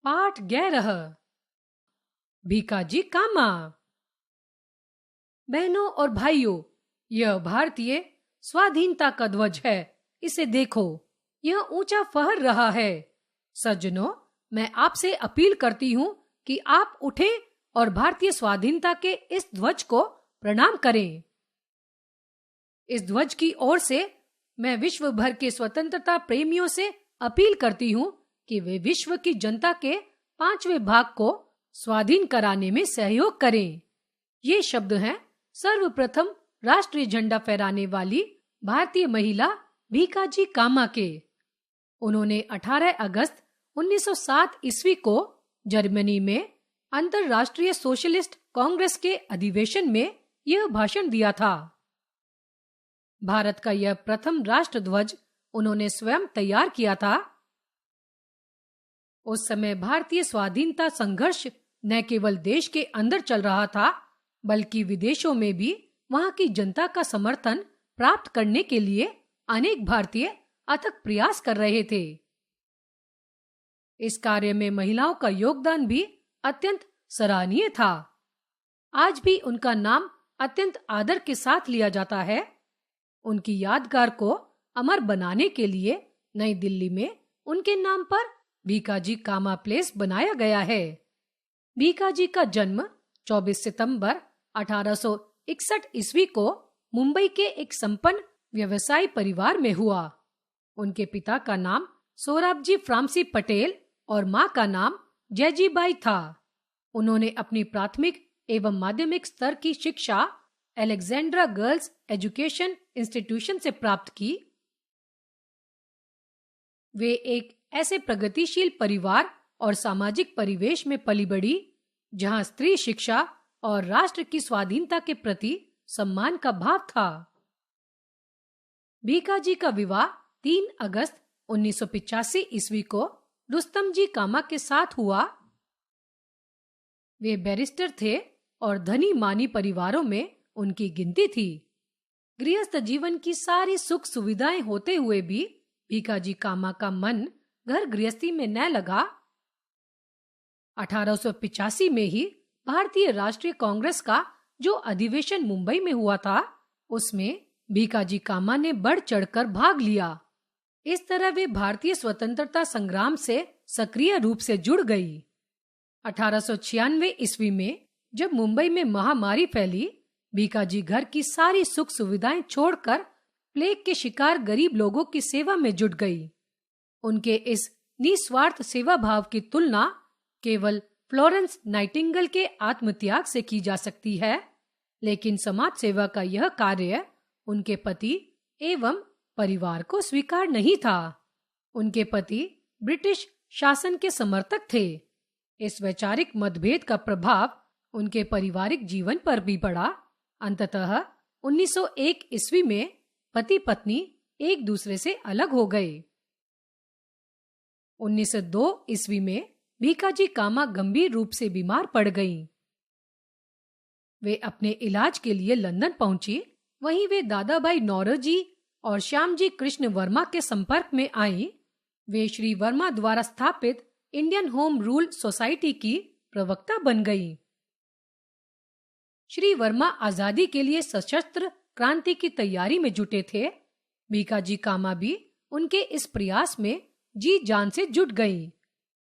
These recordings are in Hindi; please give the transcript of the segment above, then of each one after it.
पाठ 11 भीकाजी कामा। बहनों और भाइयों, यह भारतीय स्वाधीनता का ध्वज है। इसे देखो, यह ऊंचा फहर रहा है। सज्जनों, मैं आपसे अपील करती हूँ कि आप उठें और भारतीय स्वाधीनता के इस ध्वज को प्रणाम करें। इस ध्वज की ओर से मैं विश्व भर के स्वतंत्रता प्रेमियों से अपील करती हूँ कि वे विश्व की जनता के 5वें भाग को स्वाधीन कराने में सहयोग करें। ये शब्द हैं सर्वप्रथम राष्ट्रीय झंडा फहराने वाली भारतीय महिला भीकाजी कामा के। उन्होंने 18 अगस्त 1907 ईस्वी को जर्मनी में अंतर्राष्ट्रीय सोशलिस्ट कांग्रेस के अधिवेशन में यह भाषण दिया था। भारत का यह प्रथम राष्ट्र ध्वज उन्होंने स्वयं तैयार किया था। उस समय भारतीय स्वाधीनता संघर्ष न केवल देश के अंदर चल रहा था, बल्कि विदेशों में भी वहां की जनता का समर्थन प्राप्त करने के लिए अनेक भारतीय अथक प्रयास कर रहे थे। इस कार्य में महिलाओं का योगदान भी अत्यंत सराहनीय था। आज भी उनका नाम अत्यंत आदर के साथ लिया जाता है। उनकी यादगार को अमर बनाने के लिए नई दिल्ली में उनके नाम पर भीकाजी कामा प्लेस बनाया गया है। भीकाजी का जन्म 24 सितंबर 1861 ईस्वी को मुंबई के एक संपन्न व्यवसायी परिवार में हुआ। उनके पिता का नाम सोराबजी फ्रांसी पटेल और मां का नाम जयजीबाई था। उन्होंने अपनी प्राथमिक एवं माध्यमिक स्तर की शिक्षा अलेक्जेंड्रा गर्ल्स एजुकेशन इंस्टीट्यूशन से प्राप्त की। वे एक ऐसे प्रगतिशील परिवार और सामाजिक परिवेश में पली बढ़ी जहां स्त्री शिक्षा और राष्ट्र की स्वाधीनता के प्रति सम्मान का भाव था। भीकाजी का विवाह 3 अगस्त 1985 ईस्वी को रुस्तम जी कामा के साथ हुआ। वे बैरिस्टर थे और धनी मानी परिवारों में उनकी गिनती थी। गृहस्थ जीवन की सारी सुख सुविधाएं होते हुए भी भीकाजी कामा का मन घर गृहस्थी में न लगा। 1885 में ही भारतीय राष्ट्रीय कांग्रेस का जो अधिवेशन मुंबई में हुआ था, उसमें भीकाजी कामा ने बढ़ चढ़कर भाग लिया। इस तरह वे भारतीय स्वतंत्रता संग्राम से सक्रिय रूप से जुड़ गई। 1896 ईस्वी में जब मुंबई में महामारी फैली, भीकाजी घर की सारी सुख सुविधाएं छोड़कर प्लेग के शिकार गरीब लोगों की सेवा में जुट गई। उनके इस निस्वार्थ सेवा भाव की तुलना केवल फ्लोरेंस नाइटिंगेल के आत्मत्याग से की जा सकती है, लेकिन समाज सेवा का यह कार्य उनके पति एवं परिवार को स्वीकार नहीं था। उनके पति ब्रिटिश शासन के समर्थक थे। इस वैचारिक मतभेद का प्रभाव उनके पारिवारिक जीवन पर भी पड़ा। अंततः 1901 ईस्वी में पति पत्नी एक दूसरे से अलग हो गए। 1902 ईस्वी में भीकाजी कामा गंभीर रूप से बीमार पड़ गईं। वे अपने इलाज के लिए लंदन पहुंची। वहीं वे दादाभाई नौरोजी और श्यामजी कृष्ण वर्मा के संपर्क में आईं। वे श्री वर्मा द्वारा स्थापित इंडियन होम रूल सोसाइटी की प्रवक्ता बन गईं। श्री वर्मा आजादी के लिए सशस्त्र क्रांति की तैयारी में जुटे थे। भीकाजी कामा भी उनके इस प्रयास में जी जान से जुट गईं।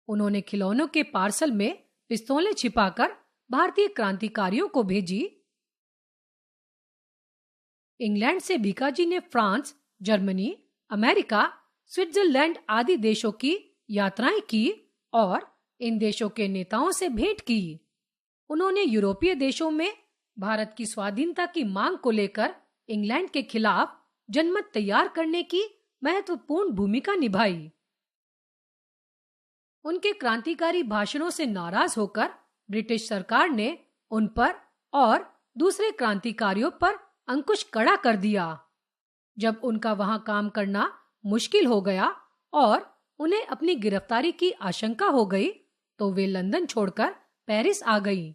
उन्होंने खिलौनों के पार्सल में पिस्तौलें छिपाकर भारतीय क्रांतिकारियों को भेजी। इंग्लैंड से भीकाजी ने फ्रांस, जर्मनी, अमेरिका, स्विट्जरलैंड आदि देशों की यात्राएं की और इन देशों के नेताओं से भेंट की। उन्होंने यूरोपीय देशों में भारत की स्वाधीनता की मांग को लेकर इंग्लैंड के खिलाफ जनमत तैयार करने की महत्वपूर्ण भूमिका निभाई। उनके क्रांतिकारी भाषणों से नाराज होकर ब्रिटिश सरकार ने उन पर और दूसरे क्रांतिकारियों पर अंकुश कड़ा कर दिया। जब उनका वहां काम करना मुश्किल हो गया और उन्हें अपनी गिरफ्तारी की आशंका हो गई, तो वे लंदन छोड़कर पेरिस आ गईं।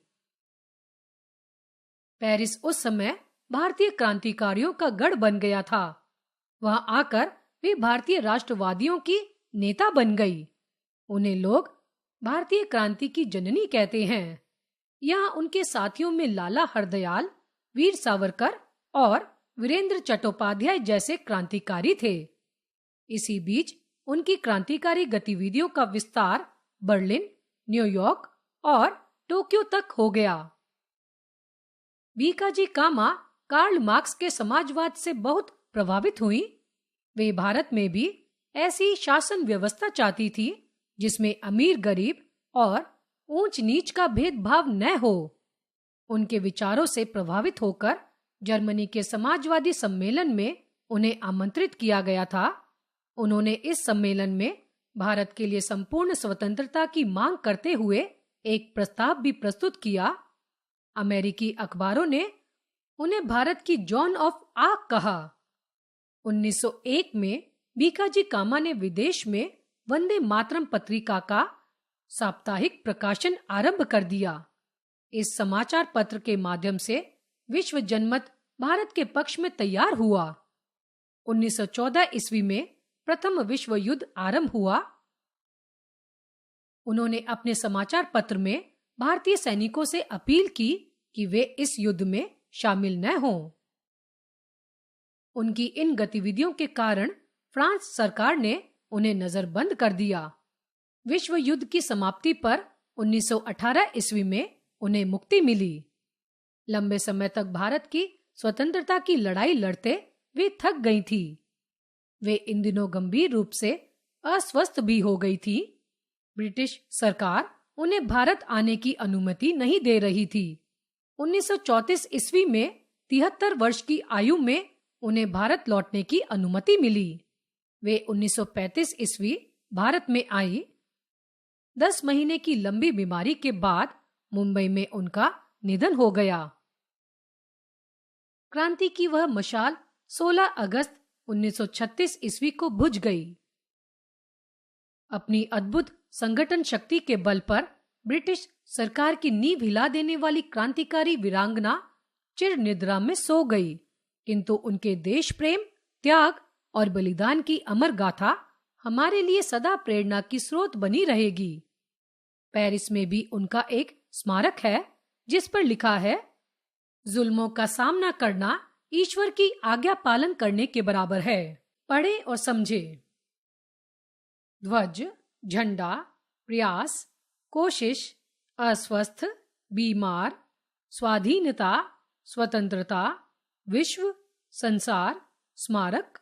पेरिस उस समय भारतीय क्रांतिकारियों का गढ़ बन गया था। वहां आकर वे भारतीय राष्ट्रवादियों की नेता बन गई। उन्हें लोग भारतीय क्रांति की जननी कहते हैं। यहाँ उनके साथियों में लाला हरदयाल, वीर सावरकर और वीरेंद्र चट्टोपाध्याय जैसे क्रांतिकारी थे। इसी बीच उनकी क्रांतिकारी गतिविधियों का विस्तार बर्लिन, न्यूयॉर्क और टोक्यो तक हो गया। भीकाजी कामा कार्ल मार्क्स के समाजवाद से बहुत प्रभावित हुई। वे भारत में भी ऐसी शासन व्यवस्था चाहती थी जिसमें अमीर गरीब और ऊंच नीच का भेदभाव न हो। उनके विचारों से प्रभावित होकर जर्मनी के समाजवादी सम्मेलन में उन्हें आमंत्रित किया गया था। उन्होंने इस सम्मेलन में भारत के लिए संपूर्ण स्वतंत्रता की मांग करते हुए एक प्रस्ताव भी प्रस्तुत किया। अमेरिकी अखबारों ने उन्हें भारत की जॉन ऑफ आर्क कहा। 1901 में भीकाजी कामा ने विदेश में वंदे मातरम पत्रिका का साप्ताहिक प्रकाशन आरंभ कर दिया। इस समाचार पत्र के माध्यम से विश्व जनमत भारत के पक्ष में तैयार हुआ। 1914 ईस्वी में प्रथम विश्व युद्ध आरंभ हुआ। उन्होंने अपने समाचार पत्र में भारतीय सैनिकों से अपील की कि वे इस युद्ध में शामिल न हों। उनकी इन गतिविधियों के कारण फ्रांस सरकार ने उन्हें नजरबंद कर दिया। विश्व युद्ध की समाप्ति पर 1918 ईस्वी में उन्हें मुक्ति मिली। लंबे समय तक भारत की स्वतंत्रता की लड़ाई लड़ते वे थक गई थी। वे इन दिनों गंभीर रूप से अस्वस्थ भी हो गई थी। ब्रिटिश सरकार उन्हें भारत आने की अनुमति नहीं दे रही थी। 1934 ईस्वी में 73 वर्ष की आयु में उन्हें भारत लौटने की अनुमति मिली। वे 1935 ईस्वी भारत में आई। 10 महीने की लंबी बीमारी के बाद मुंबई में उनका निधन हो गया। क्रांति की वह मशाल 16 अगस्त 1936 ईस्वी को बुझ गई। अपनी अद्भुत संगठन शक्ति के बल पर ब्रिटिश सरकार की नींव हिला देने वाली क्रांतिकारी वीरांगना चिर निद्रा में सो गई, किंतु उनके देश प्रेम, त्याग और बलिदान की अमर गाथा हमारे लिए सदा प्रेरणा की स्रोत बनी रहेगी। पेरिस में भी उनका एक स्मारक है जिस पर लिखा है, जुल्मों का सामना करना ईश्वर की आज्ञा पालन करने के बराबर है। पढ़े और समझे। ध्वज, झंडा, प्रयास, कोशिश, अस्वस्थ, बीमार, स्वाधीनता, स्वतंत्रता, विश्व, संसार, स्मारक,